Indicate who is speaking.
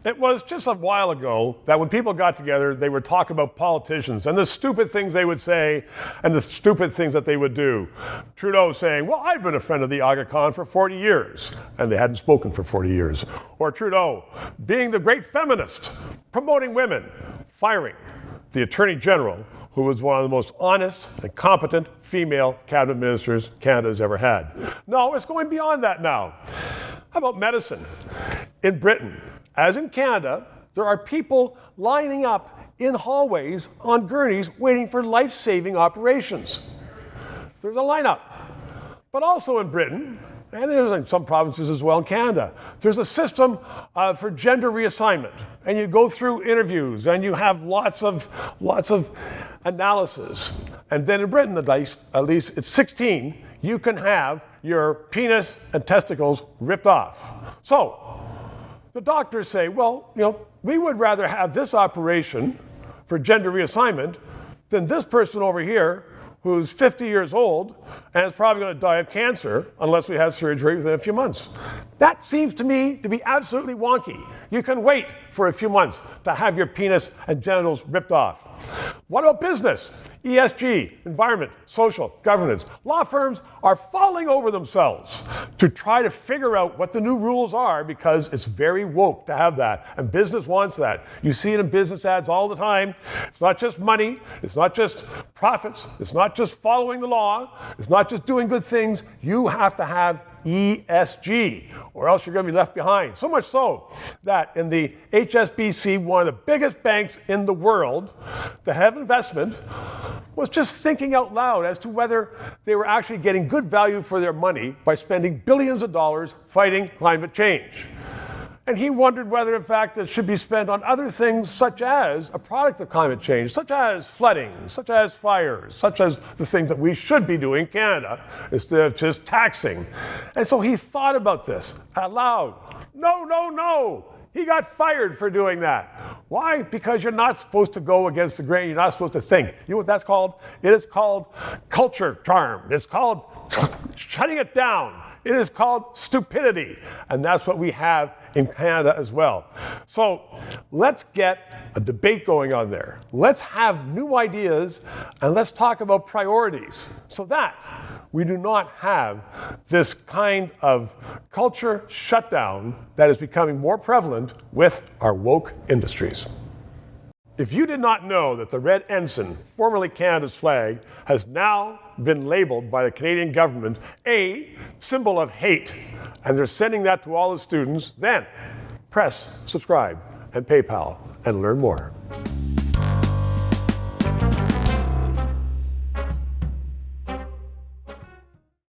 Speaker 1: It was just a while ago that when people got together, they would talk about politicians and the stupid things they would say and the stupid things that they would do. Trudeau saying, well, I've been a friend of the Aga Khan for 40 years, and they hadn't spoken for 40 years. Or Trudeau being the great feminist, promoting women, firing the Attorney General, who was one of the most honest and competent female cabinet ministers Canada's ever had. No, it's going beyond that now. How about medicine? In Britain, as in Canada, there are people lining up in hallways on gurneys waiting for life-saving operations. There's a lineup. But also in Britain, and there's in some provinces as well in Canada, there's a system for gender reassignment. And you go through interviews and you have lots of analysis. And then in Britain, at least it's 16, you can have your penis and testicles ripped off. So the doctors say, well, we would rather have this operation for gender reassignment than this person over here who's 50 years old and is probably going to die of cancer unless we have surgery within a few months. That seems to me to be absolutely wonky. You can wait for a few months to have your penis and genitals ripped off. What about business? ESG, environment, social, governance. Law firms are falling over themselves to try to figure out what the new rules are because it's very woke to have that. And business wants that. You see it in business ads all the time. It's not just money. It's not just profits. It's not just following the law. It's not just doing good things. You have to have ESG, or else you're going to be left behind. So much so that in the HSBC, one of the biggest banks in the world, the head of investment was just thinking out loud as to whether they were actually getting good value for their money by spending billions of dollars fighting climate change. And he wondered whether, in fact, it should be spent on other things such as a product of climate change, such as flooding, such as fires, such as the things that we should be doing in Canada instead of just taxing. And so he thought about this out loud. No. He got fired for doing that. Why? Because you're not supposed to go against the grain. You're not supposed to think. You know what that's called? It is called culture charm. It's called shutting it down. It is called stupidity. And that's what we have in Canada as well. So let's get a debate going on there. Let's have new ideas and let's talk about priorities so that we do not have this kind of culture shutdown that is becoming more prevalent with our woke industries. If you did not know that the red ensign, formerly Canada's flag, has now been labeled by the Canadian government a symbol of hate, and they're sending that to all the students, then press subscribe and PayPal and learn more.